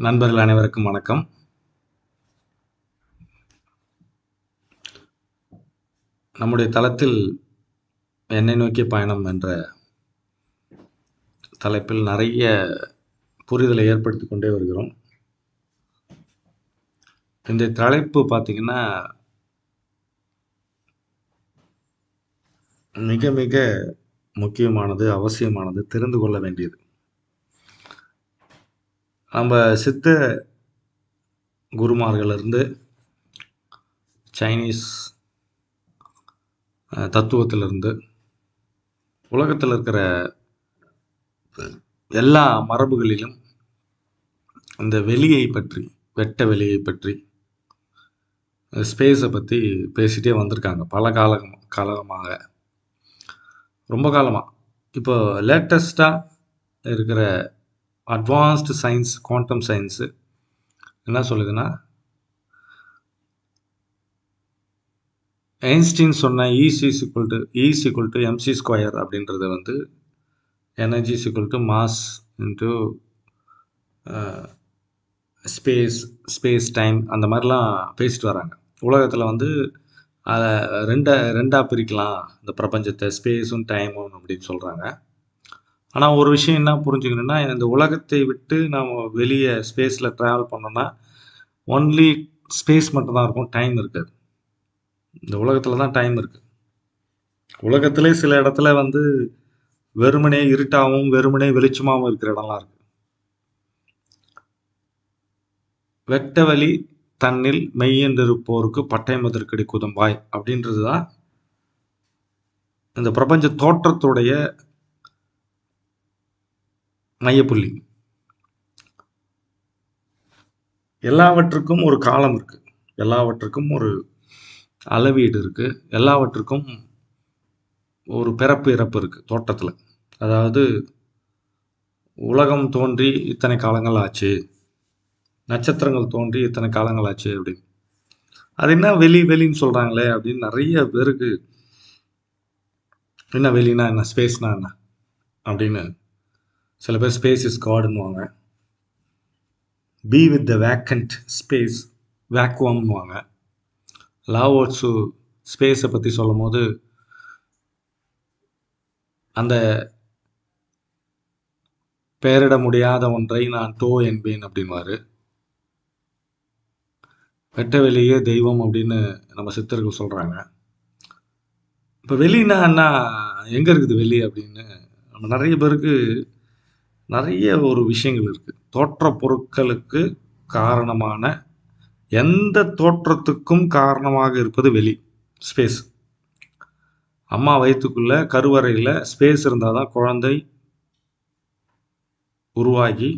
நண்பர்கள் அனைவருக்கும் வணக்கம். நம்முடைய தளத்தில் என்னை நோக்கிய பயணம் என்ற தலைப்பில் நிறைய புரிதலை ஏற்படுத்தி கொண்டே வருகிறோம். இந்த தலைப்பு பார்த்தீங்கன்னா மிக மிக முக்கியமானது, அவசியமானது, தெரிந்து கொள்ள வேண்டியது. நம்ம சித்த குருமார்களிலிருந்து சைனீஸ் தத்துவத்திலிருந்து உலகத்தில் இருக்கிற எல்லா மரபுகளிலும் இந்த வெளியை பற்றி, வெட்ட வெளியை பற்றி, ஸ்பேஸை பற்றி பேசிகிட்டே வந்திருக்காங்க பல காலமாக, ரொம்ப காலமாக. இப்போ லேட்டஸ்ட்டாக இருக்கிற அட்வான்ஸ்டு சயின்ஸ், குவாண்டம் சயின்ஸு என்ன சொல்லுதுன்னா, ஐன்ஸ்டீன் சொன்ன is equal to MC square அப்படின்றத வந்து energy equal to mass into space time அந்த மாதிரிலாம் பேசிட்டு வராங்க. உலகத்தில் வந்து அதை ரெண்டாக பிரிக்கலாம் இந்த பிரபஞ்சத்தை, ஸ்பேஸும் டைமும் அப்படின்னு சொல்கிறாங்க. ஆனால் ஒரு விஷயம் என்ன புரிஞ்சுக்கணுன்னா, இந்த உலகத்தை விட்டு நம்ம வெளியே ஸ்பேஸில் ட்ராவல் பண்ணோன்னா ஒன்லி ஸ்பேஸ் மட்டும்தான் இருக்கும், டைம் இருக்காது. இந்த உலகத்தில் தான் டைம் இருக்குது. உலகத்திலே சில இடத்துல வந்து வெறுமனே இருட்டாகவும் வெறுமனே வெளிச்சமாகவும் இருக்கிற இடம்லாம் இருக்குது. வெட்ட வழி தன்னில் மெய்யென்றிருப்போருக்கு பட்டயமதற்கடி குதம்பாய் அப்படின்றது தான் இந்த பிரபஞ்ச தோற்றத்துடைய மையப்புள்ளி. எல்லாவற்றுக்கும் ஒரு காலம் இருக்கு, எல்லாவற்றுக்கும் ஒரு அளவீடு இருக்கு, எல்லாவற்றுக்கும் ஒரு பிறப்பு இறப்பு இருக்கு தோட்டத்தில். அதாவது உலகம் தோன்றி இத்தனை காலங்கள் ஆச்சு, நட்சத்திரங்கள் தோன்றி இத்தனை காலங்கள் ஆச்சு அப்படின்னு. அது என்ன வெளின்னு சொல்றாங்களே அப்படின்னு நிறைய பேருக்கு என்ன வெளினா என்ன, ஸ்பேஸ்னா என்ன அப்படின்னு. சில பேர் ஸ்பேஸ் இஸ் காடுன்னுவாங்க, be with the vacant space, வேக்குவம்னுவாங்க. லாவோட்ஸு ஸ்பேஸை பற்றி சொல்லும் போது அந்த பெயரிட முடியாத ஒன்றை நான் டோ என்பேன் அப்படின்வாரு. வெட்ட வெளியே தெய்வம் அப்படின்னு நம்ம சித்தர்கள் சொல்கிறாங்க. இப்போ வெளினா என்ன, எங்கே இருக்குது வெளி அப்படின்னு நம்ம நிறைய பேருக்கு நிறைய ஒரு விஷயங்கள் இருக்குது. தோற்ற பொருட்களுக்கு காரணமான எந்த தோற்றத்துக்கும் காரணமாக இருப்பது வெளி, ஸ்பேஸ். அம்மா வயிற்றுக்குள்ள கருவறையில் ஸ்பேஸ் இருந்தால் தான் குழந்தை உருவாகி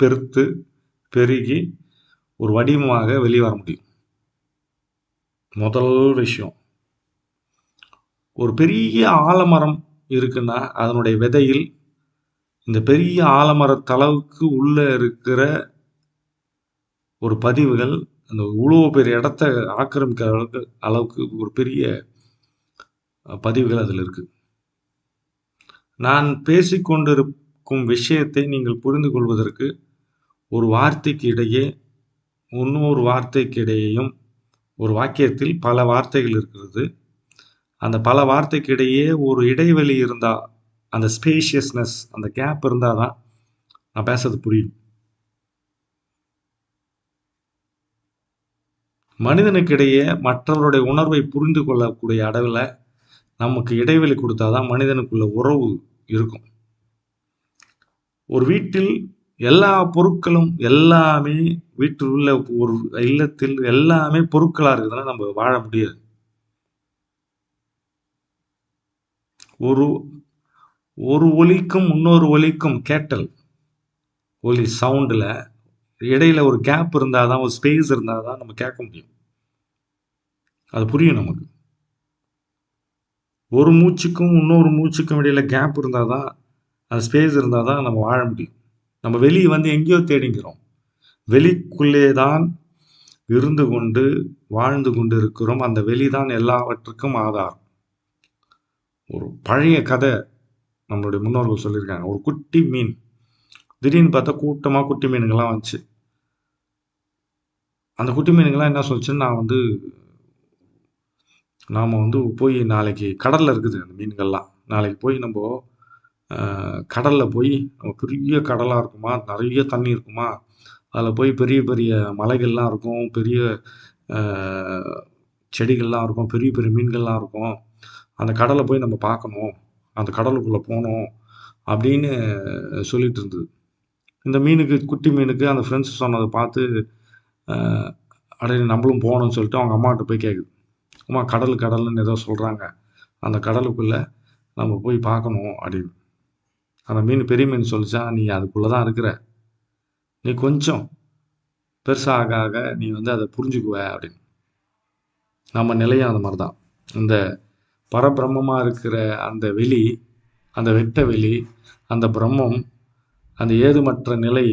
பெருத்து பெருகி ஒரு வடிவமாக வெளியே வர முடியும். முதல் விஷயம், ஒரு பெரிய ஆலமரம் இருக்குன்னா அதனுடைய விதையில் இந்த பெரிய ஆலமரத்தளவுக்கு உள்ள இருக்கிற ஒரு பதிவுகள் அந்த இவ்வளோ பெரிய இடத்த ஆக்கிரமிக்கிற அளவுக்கு ஒரு பெரிய பதிவுகள் அதில் இருக்கு. நான் பேசிக்கொண்டிருக்கும் விஷயத்தை நீங்கள் புரிந்து கொள்வதற்கு ஒரு வார்த்தைக்கு இடையே இன்னொரு வார்த்தைக்கு இடையேயும் ஒரு வாக்கியத்தில் பல வார்த்தைகள் இருக்கிறது. அந்த பல வார்த்தைக்கு இடையே ஒரு இடைவெளி இருந்தால், அந்த ஸ்பேஷியஸ்னஸ், அந்த கேப் இருந்தால் தான் நான் பேசுறது புரியும். மனிதனுக்கு இடையே மற்றவருடைய உணர்வை புரிந்து கொள்ளக்கூடிய அளவில் நமக்கு இடைவெளி கொடுத்தாதான் மனிதனுக்குள்ள உறவு இருக்கும். ஒரு வீட்டில் எல்லா பொருட்களும் எல்லாமே, வீட்டில் உள்ள ஒரு இல்லத்தில் எல்லாமே பொருட்களா இருக்குதுன்னா நம்ம வாழ முடியாது. ஒரு ஒலிக்கும் இன்னொரு ஒலிக்கும் கேட்டல் ஒலி சவுண்டில் இடையில ஒரு கேப் இருந்தால் தான், ஒரு ஸ்பேஸ் இருந்தால் தான் நம்ம கேட்க முடியும், அது புரியும் நமக்கு. ஒரு மூச்சுக்கும் இன்னொரு மூச்சுக்கும் இடையில கேப் இருந்தால் தான், அந்த ஸ்பேஸ் இருந்தால் தான் நம்ம வாழ முடியும். நம்ம வெளியே வந்து எங்கேயோ தேடிங்கிறோம், வெளிக்குள்ளே தான் இருந்து கொண்டு வாழ்ந்து கொண்டு இருக்கிறோம். அந்த வெளிதான் எல்லாவற்றுக்கும் ஆதாரம். ஒரு பழைய கதை நம்மளுடைய முன்னோர்கள் சொல்லியிருக்காங்க. ஒரு குட்டி மீன் திடீர்னு பார்த்தா கூட்டமாக குட்டி மீனுங்கள்லாம் வந்துச்சு. அந்த குட்டி மீனுங்கள்லாம் என்ன சொல்லிச்சுன்னு, நாம் வந்து போய் நாளைக்கு கடலில் இருக்குது அந்த மீன்கள்லாம், நாளைக்கு போய் நம்ம கடலில் போய் நம்ம பெரிய கடலாக இருக்குமா, நிறைய தண்ணி இருக்குமா, அதில் போய் பெரிய பெரிய மலைகள்லாம் இருக்கும், பெரிய செடிகள்லாம் இருக்கும், பெரிய பெரிய மீன்கள்லாம் இருக்கும், அந்த கடலை போய் நம்ம பார்க்கணும், அந்த கடலுக்குள்ளே போகணும் அப்படின்னு சொல்லிட்டு இருந்தது. இந்த மீனுக்கு, குட்டி மீனுக்கு அந்த ஃப்ரெண்ட்ஸ் சொன்னதை பார்த்து அடைய நம்மளும் போகணும்னு சொல்லிட்டு அவங்க அம்மாட்ட போய் கேட்குது. அம்மா கடல்னு ஏதோ சொல்கிறாங்க, அந்த கடலுக்குள்ளே நம்ம போய் பார்க்கணும் அப்படின்னு. அந்த மீன், பெரிய மீன் சொல்லிச்சா, நீ அதுக்குள்ளே தான் இருக்கிற, நீ கொஞ்சம் பெருசாக ஆக நீ வந்து அதை புரிஞ்சுக்குவ அப்படின்னு. நம்ம நிலையும் அந்த மாதிரி தான். இந்த பரபிரம்மமாக இருக்கிற அந்த வெளி, அந்த வெட்ட வெளி, அந்த பிரம்மம், அந்த ஏதுமற்ற நிலை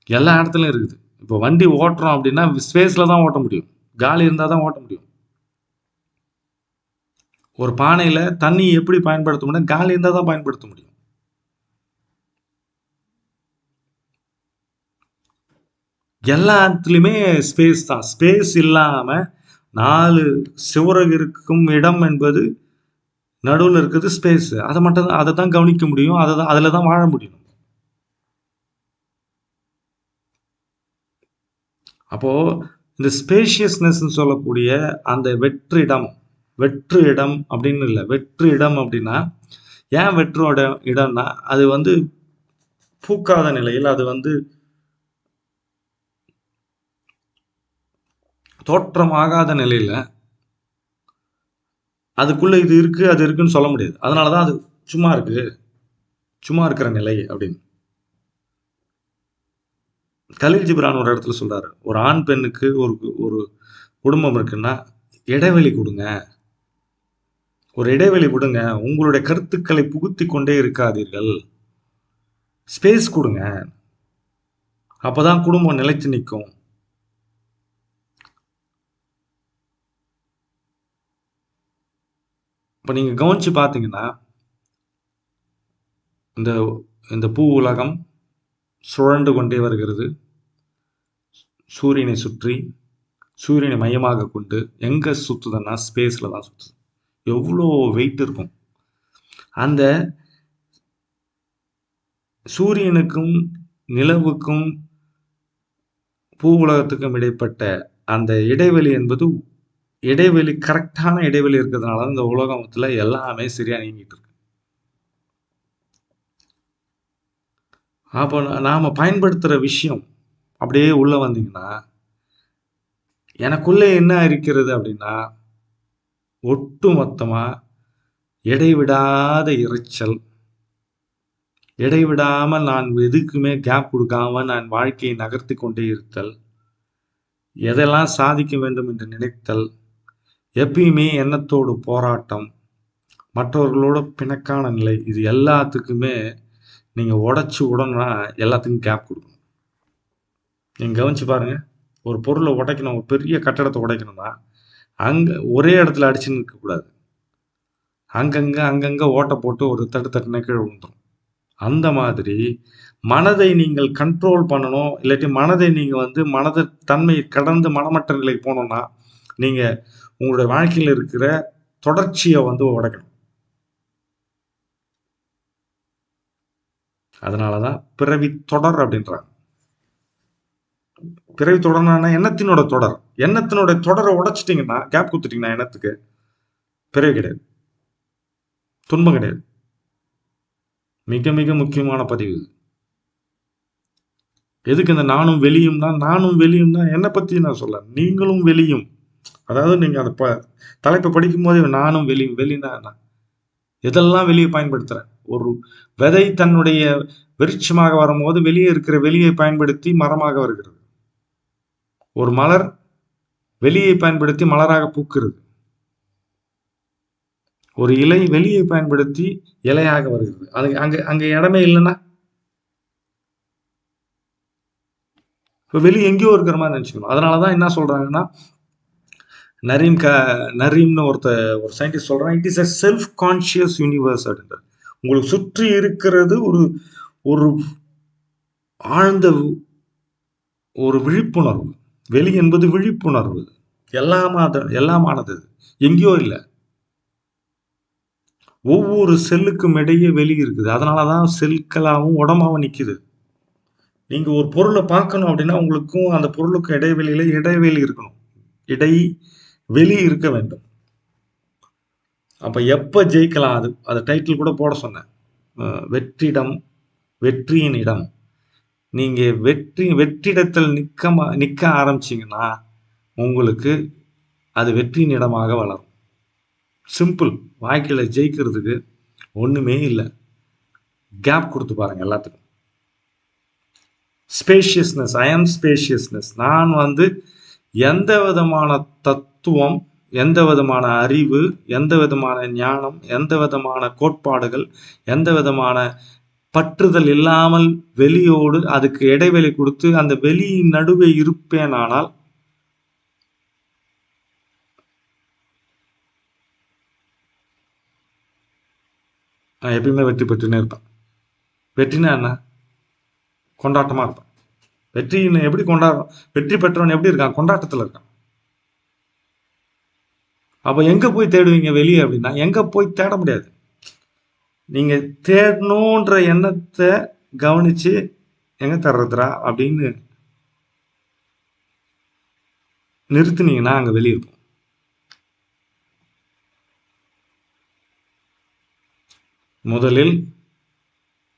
எல்லா இடத்துலையும் இருக்குது. இப்போ வண்டி ஓட்டுறோம் அப்படின்னா ஸ்பேஸில் தான் ஓட்ட முடியும், காலி இருந்தால் தான் ஓட்ட முடியும். ஒரு பானையில் தண்ணி எப்படி பயன்படுத்த முடியும், காலி இருந்தால் தான் பயன்படுத்த முடியும். எல்லா இடத்துலையுமே ஸ்பேஸ் தான். ஸ்பேஸ் இல்லாமல் 4 சுவர்கள் இருக்கும் இடம் என்பது நடுவில் இருக்குது ஸ்பேஸ். அதை மட்டும் தான், அதை தான் கவனிக்க முடியும், அதில் தான் வாழ முடியும். அப்போது இந்த ஸ்பேஷியஸ்னஸ்ன்னு சொல்லக்கூடிய அந்த வெற்று இடம் அப்படின்னு இல்லை, வெற்று இடம் அப்படின்னா ஏன் வெற்று இடம்னா, அது வந்து பூக்காத நிலையில், அது வந்து தோற்றமாகாத நிலையில், அதுக்குள்ளே இது இருக்குது அது இருக்குன்னு சொல்ல முடியாது. அதனால தான் அது சும்மா இருக்கிற நிலை அப்படின்னு கலீல் ஜிப்ரான் ஒரு இடத்துல சொல்றாரு. ஒரு ஆண் பெண்ணுக்கு ஒரு குடும்பம் இருக்குன்னா இடைவெளி கொடுங்க, ஒரு இடைவெளி விடுங்க, உங்களுடைய கருத்துக்களை புகுத்தி கொண்டே இருக்காதீர்கள், ஸ்பேஸ் கொடுங்க, அப்பதான் குடும்பம் நிலைத்து நிற்கும். இப்போ நீங்கள் கவனிச்சு பார்த்தீங்கன்னா, இந்த பூ உலகம் சுழண்டு கொண்டே வருகிறது, சூரியனை சுற்றி, சூரியனை மையமாக கொண்டு. எங்கே சுற்றுதுன்னா ஸ்பேஸில் தான் சுற்றுது. எவ்வளோ வெயிட் இருக்கும். அந்த சூரியனுக்கும் நிலவுக்கும் பூ உலகத்துக்கும் இடைப்பட்ட அந்த இடைவெளி என்பது கரெக்டான இடைவெளி இருக்கிறதுனால தான் இந்த உலகத்துல எல்லாமே சரியா நீங்கிட்டு இருக்கு. அப்போ நாம பயன்படுத்துற விஷயம் அப்படியே உள்ள வந்தீங்கன்னா, எனக்குள்ளே என்ன இருக்கிறது அப்படின்னா, ஒட்டு மொத்தமா இடைவிடாத இரைச்சல், இடைவிடாமல் நான் எதுக்குமே கேப் கொடுக்காம நான் வாழ்க்கையை நகர்த்தி கொண்டே இருத்தல், எதெல்லாம் சாதிக்க வேண்டும் என்று நினைத்தல், எப்பயுமே எண்ணத்தோடு போராட்டம், மற்றவர்களோட பிணக்கான நிலை, இது எல்லாத்துக்குமே நீங்கள் உடச்சி விடணும்னா எல்லாத்துக்கும் கேப் கொடுக்கணும். நீங்கள் கவனிச்சு பாருங்க, ஒரு பொருளை உடைக்கணும், ஒரு பெரிய கட்டடத்தை உடைக்கணும்னா அங்கே ஒரே இடத்துல அடிச்சுன்னு இருக்கக்கூடாது, அங்கங்கே ஓட்டை போட்டு ஒரு தட்டுனா கீழே விழுந்துடும். அந்த மாதிரி மனதை நீங்கள் கண்ட்ரோல் பண்ணணும். இல்லாட்டி மனதை நீங்கள் வந்து மனதை தன்மை கடந்து மனமற்ற நிலைக்கு போனோம்னா நீங்கள் உங்களுடைய வாழ்க்கையில் இருக்கிற தொடர்ச்சியை வந்து உடைக்கணும். அதனால தான் பிறவி தொடர் அப்படின்றாங்க. பிறவி தொடர்னா எண்ணத்தினோட தொடர். எண்ணத்தினோட தொடரை உடைச்சிட்டிங்கன்னா, கேப் கொடுத்துட்டீங்கன்னா எண்ணத்துக்கு பிறவி கிடையாது, துன்பம் கிடையாது. மிக மிக முக்கியமான பதிவு இது. எதுக்கு இந்த நானும் வெளியும்னா என்னை பற்றி நான் சொல்ல, நீங்களும் வெளியும். அதாவது நீங்கள் அந்த தலைப்பை படிக்கும் போதே நானும் வெளினா எதெல்லாம் வெளியே பயன்படுத்துகிறேன். ஒரு விதை தன்னுடைய விருட்சமாக வரும்போது வெளியே இருக்கிற வெளியை பயன்படுத்தி மரமாக வருகிறது. ஒரு மலர் வெளியை பயன்படுத்தி மலராக பூக்கிறது. ஒரு இலை வெளியை பயன்படுத்தி இலையாக வருகிறது. அது அங்க இடமே இல்லைன்னா இப்போ வெளியே எங்கேயோ இருக்கிற மாதிரி நினச்சிக்கணும். அதனாலதான் என்ன சொல்றாங்கன்னா, நரீம்னு ஒரு சயின்டிஸ்ட் சொல்றான், it is a self conscious universe அப்படின்றது. உங்களுக்கு சுற்றி இருக்கிறது ஒரு ஆழ்ந்த ஒரு விழிப்புணர்வு. வெளி என்பது விழிப்புணர்வு. எல்லாமானது எங்கேயோ இல்லை, ஒவ்வொரு செல்லுக்கும் இடையே வெளி இருக்குது. அதனாலதான் செல்களாகவும் உடம்பாவும் நிக்குது. நீங்க ஒரு பொருளை பார்க்கணும் அப்படின்னா உங்களுக்கும் அந்த பொருளுக்கும் இடைவெளியில இடைவெளி இருக்கணும், வெளி இருக்க வேண்டும். அப்ப எப்ப ஜெயிக்கலாம்? அது டைட்டில் கூட போட சொன்னேன். வெற்றியின் இடம். நீங்க வெற்றிடத்தில் நிக்க ஆரம்பிச்சீங்கன்னா உங்களுக்கு அது வெற்றியின் இடமாக வளரும். சிம்பிள். வாழ்க்கையில ஜெயிக்கிறதுக்கு ஒண்ணுமே இல்லை. கேப் கொடுத்து பாருங்க எல்லாத்துக்கும். ஸ்பேஷியஸ்னஸ். ஐ ஆம் ஸ்பேஷியஸ்னஸ். நான் எந்த விதமான தத்துவம், எந்த விதமான அறிவு, எந்த விதமான ஞானம், எந்த விதமான கோட்பாடுகள், எந்த விதமான பற்றுதல் இல்லாமல் வெளியோடு அதுக்கு இடைவெளி கொடுத்து அந்த வெளியின் நடுவே இருப்பேனானால் நான் எப்பயுமே வெற்றி பெற்றுனே இருப்பேன். வெற்றினா என்ன? கொண்டாட்டமா இருப்பேன். வெற்றின்னு எப்படி கொண்டாடுறோம்? வெற்றி பெற்றவன் எப்படி இருக்கான்? கொண்டாட்டத்துல இருக்கான். அப்ப எங்க போய் தேடுவீங்க வெளியே அப்படின்னா? எங்க போய் தேட முடியாது. நீங்க தேடணுன்ற எண்ணத்தை கவனிச்சு எங்க தேடுறதுரா அப்படின்னு நிறுத்தினீங்கன்னா அங்க வெளியே இருக்கும். முதலில்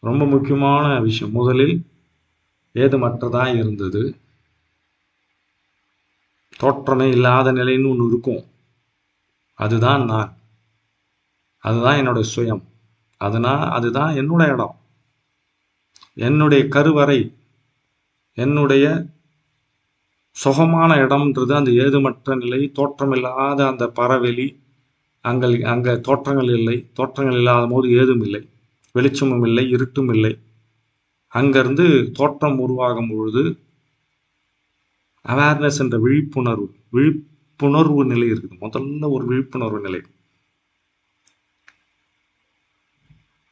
ரொம்ப முக்கியமான விஷயம், முதலில் ஏதுமற்றதா இருந்தது. தோற்றமே இல்லாத நிலைன்னு ஒன்று இருக்கும். அதுதான் நான், அதுதான் என்னோட சுயம், அதுதான் என்னோட இடம், என்னுடைய கருவறை, என்னுடைய சுகமான இடம்ன்றது அந்த ஏதுமற்ற நிலை, தோற்றமில்லாத அந்த பறவெளி. அங்க தோற்றங்கள் இல்லை. தோற்றங்கள் இல்லாத போது ஏதும் இல்லை, வெளிச்சமும் இல்லை, இருட்டும் இல்லை. அங்கிருந்து தோற்றம் உருவாகும் பொழுது அவேர்னஸ் என்ற விழிப்புணர்வு நிலை இருக்குது. முதல்ல ஒரு விழிப்புணர்வு நிலை.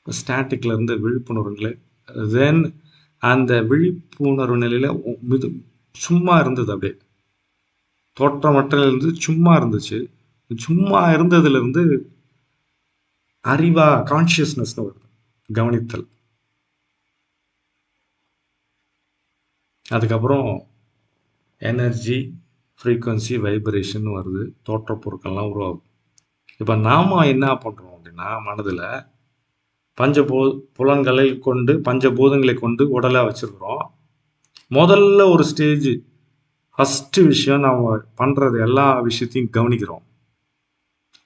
ஸ்டாட்டிக்ல இருந்து விழிப்புணர்வு நிலை. தென் அந்த விழிப்புணர்வு நிலையில சும்மா இருந்தது. அப்படியே தோற்றமற்ற இருந்து சும்மா இருந்துச்சு. சும்மா இருந்ததுல இருந்து அறிவா, கான்சியஸ்னஸ் வருது, கவனித்தல். அதுக்கப்புறம் எனர்ஜி, ஃப்ரீக்குவன்சி, வைப்ரேஷன் வருது. தோற்ற பொருட்கள்லாம் உருவாகும். இப்ப நாம என்ன பண்றோம் அப்படின்னா, மனதுல புலன்களை கொண்டு, பஞ்சபூதங்களை கொண்டு உடலை வச்சிருக்கிறோம். முதல்ல ஒரு ஸ்டேஜ், ஃபர்ஸ்ட் விஷயம், நாம பண்றது எல்லா விஷயத்தையும் கவனிக்கிறோம்.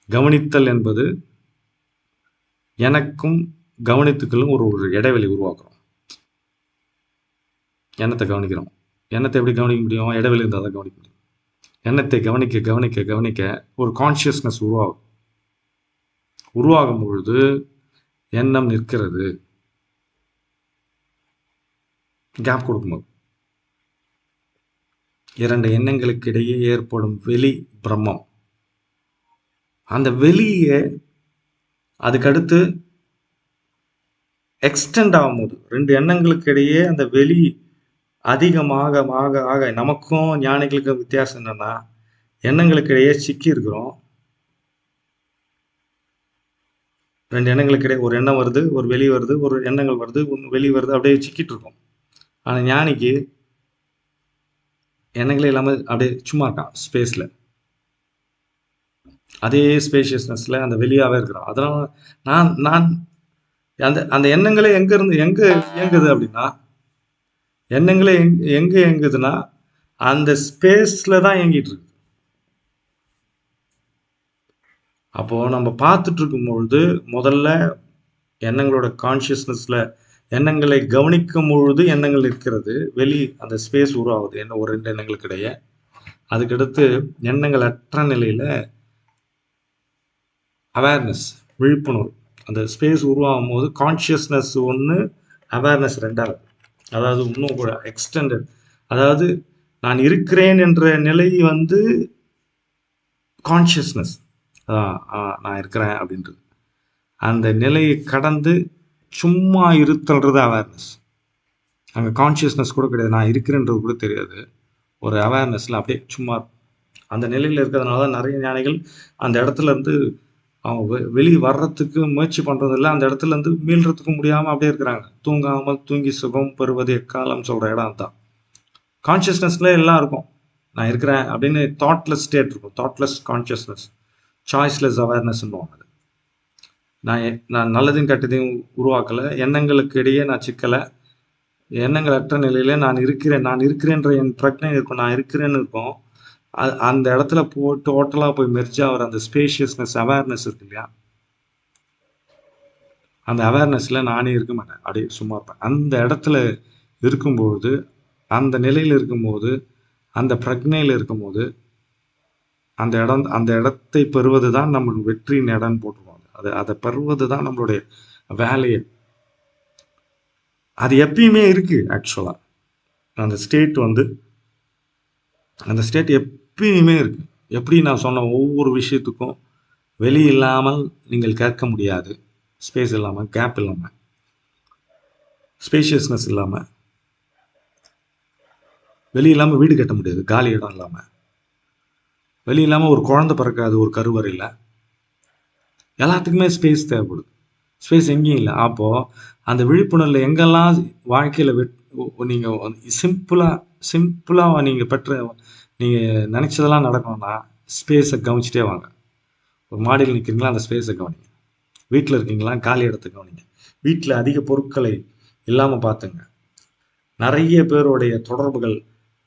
கவனித்தல் என்பது எனக்கும் கவனித்துக்களும் ஒரு இடைவெளி உருவாக்குறோம். எண்ணத்தை கவனிக்கிறோம். எண்ணத்தை எப்படி கவனிக்க முடியும்? இடைவெளி இருந்தால் தான் கவனிக்க முடியும். எண்ணத்தை கவனிக்க கவனிக்க கவனிக்க ஒரு கான்சியஸ்னஸ் உருவாகும் பொழுது எண்ணம் நிற்கிறது. கேப் கொடுக்கும்போது இரண்டு எண்ணங்களுக்கு இடையே ஏற்படும் வெளி பிரம்மம். அந்த வெளியே அதுக்கடுத்து எக்ஸ்டெண்ட் ஆகும்போது, ரெண்டு எண்ணங்களுக்கு இடையே அந்த வெளி அதிகமாக ஆக நமக்கும் ஞானிகளுக்கும் வித்தியாசம் என்னன்னா, எண்ணங்களுக்கு இடையே சிக்கி இருக்கிறோம். ரெண்டு எண்ணங்களுக்கு இடையே ஒரு எண்ணம் வருது, ஒரு வெளி வருது, ஒரு எண்ணங்கள் வருது, ஒன்று வெளி வருது, அப்படியே சிக்கிட்டு இருக்கும். ஆனா ஞானிக்கு எண்ணங்களே இல்லாம அப்படியே சும்மா இருக்கான், ஸ்பேஸ்ல. அதே ஸ்பேஷியஸ்னஸ்ல அந்த வெளியாவே இருக்கிறான். அதனால நான் அந்த எண்ணங்களே எங்க இயங்குது அப்படின்னா, எண்ணங்களே எங்க இயங்குதுன்னா அந்த ஸ்பேஸ்ல தான் இயங்கிட்டு இருக்கு. அப்போ நம்ம பார்த்துட்டு இருக்கும் பொழுது முதல்ல எண்ணங்களோட கான்சியஸ்னஸ்ல எண்ணங்களை கவனிக்கும் பொழுது எண்ணங்கள் இருக்கிறது, வெளி அந்த ஸ்பேஸ் உருவாகுது, என்ன ஒரு ரெண்டு எண்ணங்களுக்கு இடையே. அதுக்கடுத்து எண்ணங்கள் அற்ற நிலையில அவேர்னஸ், விழிப்புணர்வு, அந்த ஸ்பேஸ் உருவாகும் போது கான்சியஸ்னஸ் ஒன்று, அவேர்னஸ் ரெண்டாவது. அதாவது இன்னும் கூட எக்ஸ்டெண்டட், அதாவது நான் இருக்கிறேன் என்ற நிலை கான்சியஸ்னஸ், நான் இருக்கிறேன் அப்படின்றது. அந்த நிலையை கடந்து சும்மா இருத்தல்றது அவேர்னஸ். அங்கே கான்ஷியஸ்னஸ் கூட கிடையாது, நான் இருக்கிறேன்றது கூட தெரியாது. ஒரு அவேர்னஸில் அப்படியே சும்மா அந்த நிலையில் இருக்கிறதுனால தான் நிறைய ஞானிகள் அந்த இடத்துல இருந்து அவங்க வெளியே வர்றதுக்கு முயற்சி பண்ணுறதில்ல, அந்த இடத்துல இருந்து மீள்றதுக்கு முடியாமல் அப்படியே இருக்கிறாங்க. தூங்காமல் தூங்கி சுகம் பெறுவது எக்காலம் சொல்கிற இடம் தான். கான்ஷியஸ்னஸ்ல எல்லாம் இருக்கும், நான் இருக்கிறேன் அப்படின்னு தாட்லெஸ் ஸ்டேட் இருக்கும், தாட்லெஸ் கான்ஷியஸ்னஸ், சாய்ஸ்லெஸ் அவேர்னஸ்ன்னுவாங்க. நான் நல்லதையும் கெட்டதையும் உருவாக்கலை, எண்ணங்களுக்கு இடையே நான் சிக்கலை, எண்ணங்கள் அற்ற நிலையில நான் இருக்கிறேன்ற என் பிரச்சனை இருக்கும், நான் இருக்கிறேன்னு இருக்கும். அந்த இடத்துல டோட்டலாக போய் மெர்ஜ் ஆகிற அந்த ஸ்பேஷியஸ்னஸ் அவேர்னஸ் இருக்கு இல்லையா, அந்த அவேர்னஸில் நானே இருக்க மாட்டேன், அப்படியே சும்மா இருப்பேன். அந்த இடத்துல இருக்கும்போது, அந்த நிலையில் இருக்கும்போது, அந்த பிரக்னையில் இருக்கும்போது, அந்த இடத்தை பெறுவது தான் நம்ம வெற்றியின் இடம்னு போட்டுருவாங்க. அதை பெறுவது தான் நம்மளுடைய வேலையை. அது எப்பயுமே இருக்கு ஆக்சுவலா. அந்த ஸ்டேட் எப்பயுமே இருக்கு. எப்படி நான் சொன்ன ஒவ்வொரு விஷயத்துக்கும் வெளி இல்லாமல் நீங்கள் கேட்க முடியாது, ஸ்பேஸ் இல்லாமல், கேப் இல்லாமல், ஸ்பேஷியஸ்னஸ் இல்லாமல், வெளி இல்லாமல் வீடு கட்ட முடியாது, காலி இடம் இல்லாமல், வெளி இல்லாமல் ஒரு குழந்தை பிறக்காது ஒரு கருவறையில். எல்லாத்துக்குமே ஸ்பேஸ் தேவைப்படுது, ஸ்பேஸ் எங்கேயும் இல்லை. அப்போது அந்த விழிப்புணர்வில் எங்கெல்லாம் வாழ்க்கையில் நீங்கள் சிம்பிளாக நீங்கள் நினச்சதெல்லாம் நடக்கணும்னா ஸ்பேஸை கவனிச்சிட்டே வாங்க. ஒரு மாடியில் நிற்கிறீங்களா, அந்த ஸ்பேஸை கவனிங்க. வீட்டில் இருக்கீங்களா, காலி இடத்தை கவனிங்க. வீட்டில் அதிக பொருட்களை இல்லாமல் பார்த்துங்க. நிறைய பேருடைய தொடர்புகள்,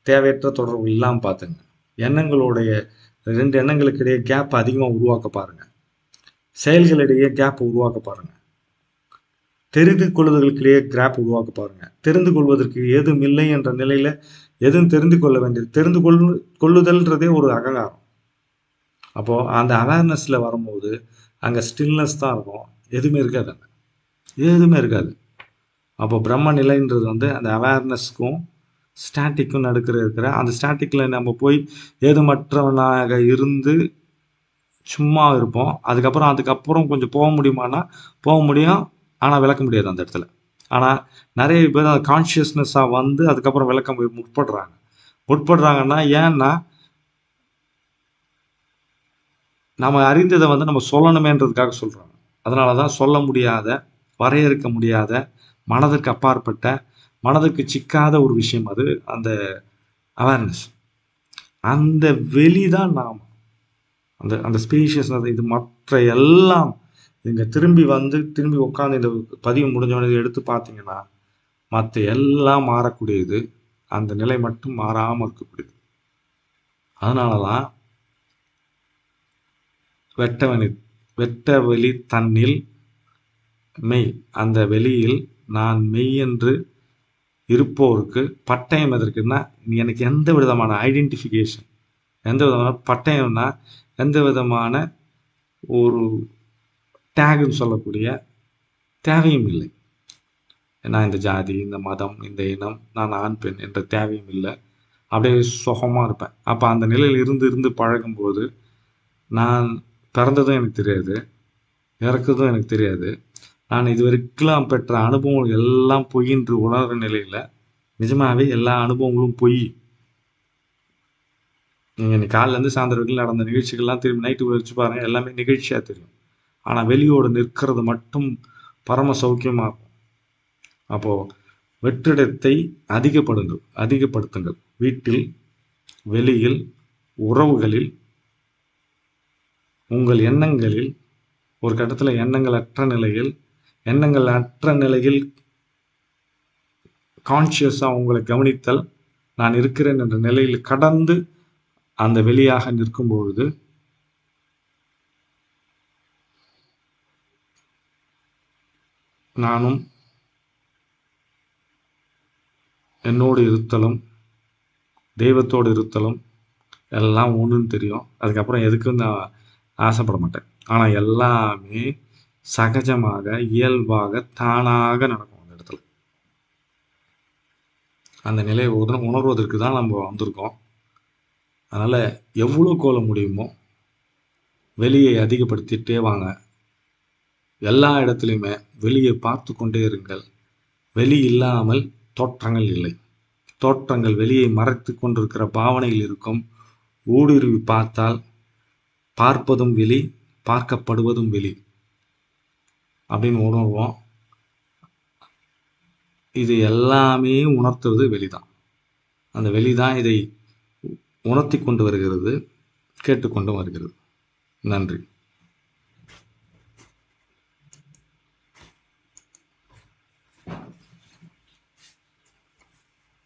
தேவையற்ற தொடர்புகள் இல்லாமல் பார்த்துங்க. எண்ணங்களுடைய 2 எண்ணங்களுக்கு இடையே கேப் அதிகமாக உருவாக்க பாருங்கள். செயல்களிடையே கேப் உருவாக்க பாருங்கள். தெரிந்து கொள்வதற்கிடையே கேப் உருவாக்க பாருங்கள். தெரிந்து கொள்வதற்கு ஏதும் இல்லை என்ற நிலையில் எதுவும் தெரிந்து கொள்ள வேண்டியது. கொள்ளுதல்ன்றதே ஒரு அகங்காரம். அப்போது அந்த அவேர்னஸில் வரும்போது அங்கே ஸ்டில்னஸ் தான் இருக்கும், எதுவுமே இருக்காது, அங்கே எதுவுமே இருக்காது. அப்போ பிரம்ம நிலைன்றது அந்த அவேர்னஸ்க்கும் ஸ்டாட்டிக்கும் இருக்கிற அந்த ஸ்டாட்டிக்கில் நம்ம போய் ஏதுமற்றவனாக இருந்து சும்மா இருப்போம். அதுக்கப்புறம் கொஞ்சம் போக முடியுமானா போக முடியும், ஆனால் விளக்க முடியாது அந்த இடத்துல. ஆனால் நிறைய பேர் அந்த கான்ஷியஸ்னஸாக அதுக்கப்புறம் விளக்க முற்படுறாங்கன்னா ஏன்னா நம்ம அறிந்ததை நம்ம சொல்லணுமேன்றதுக்காக சொல்கிறாங்க. அதனால தான் சொல்ல முடியாத, வரையறுக்க முடியாத, மனதுக்கு அப்பாற்பட்ட, மனதுக்கு சிக்காத ஒரு விஷயம் அது அந்த அவேர்னஸ். அந்த வெளி தான் நாம், அந்த ஸ்பேஷியஸ்னஸ். இது மற்ற எல்லாம் இங்கே திரும்பி உட்காந்து இந்த பதிவு முடிஞ்சவனது எடுத்து பார்த்தீங்கன்னா மற்ற எல்லாம் மாறக்கூடியது, அந்த நிலை மட்டும் மாறாமல் இருக்கக்கூடியது. அதனால தான் வெட்ட வெளி தன்னில் மெய், அந்த வெளியில் நான் மெய் என்று இருப்போருக்கு பட்டயம் எதற்குன்னா, எனக்கு எந்த விதமான ஐடென்டிஃபிகேஷன், எந்த விதமான பட்டயம்னா எந்த விதமான ஒரு டேகுன்னு சொல்லக்கூடிய தேவையும் இல்லை. நான் இந்த ஜாதி, இந்த மதம், இந்த இனம், நான் ஆண் பெண் என்ற தேவையும் இல்லை. அப்படியே சுகமாக இருப்பேன். அப்போ அந்த நிலையில் இருந்து பழகும்போது நான் பிறந்ததும் எனக்கு தெரியாது, இறக்குறதும் எனக்கு தெரியாது. நான் இது வரைக்கும் பெற்ற அனுபவங்கள் எல்லாம் பொய் என்று உணர்கிற நிலையில் நிஜமாகவே எல்லா அனுபவங்களும் பொய். நீங்கள் இன்னைக்கு காலையிலேருந்து சாயந்தரம் வரைக்கும் நடந்த நிகழ்ச்சிகள்லாம் திரும்பி நைட்டு வச்சு பாருங்கள், எல்லாமே நிகழ்ச்சியாக தெரியும். ஆனால் வெளியோடு நிற்கிறது மட்டும் பரம சௌக்கியமாகும். அப்போது வெற்றிடத்தை அதிகப்படுத்துங்கள். வீட்டில், வெளியில், உறவுகளில், உங்கள் எண்ணங்களில். ஒரு கட்டத்தில் எண்ணங்கள் அற்ற நிலையில் கான்ஷியஸாக உங்களை கவனித்தல், நான் இருக்கிறேன் என்ற நிலையில் கடந்து அந்த வெளியாக நிற்கும் பொழுது நானும் என்னோடு இருத்தலும் தெய்வத்தோடு இருத்தலும் எல்லாம் ஒன்றுன்னு தெரியும். அதுக்கப்புறம் எதுக்கும் நான் ஆசைப்பட மாட்டேன். ஆனால் எல்லாமே சகஜமாக, இயல்பாக, தானாக நடக்கும் அந்த இடத்துல. அந்த நிலையை உணர்வதற்கு தான் நம்ம வந்திருக்கோம். அதனால் எவ்வளோ கோல முடியுமோ வெளியை அதிகப்படுத்திட்டே வாங்க. எல்லா இடத்துலையுமே வெளியை பார்த்து கொண்டே இருங்கள். வெளி இல்லாமல் தோற்றங்கள் இல்லை. தோற்றங்கள் வெளியே மறைத்து கொண்டிருக்கிற பாவனையில் இருக்கும். ஊடுருவி பார்த்தால் பார்ப்பதும் வெளி, பார்க்கப்படுவதும் வெளி அப்படின்னு உணர்வோம். இது எல்லாமே உணர்த்துறது வெளிதான். அந்த வெளிதான் இதை உணர்த்தி கொண்டு வருகிறது, கேட்டுக்கொண்டும் வருகிறது. நன்றி.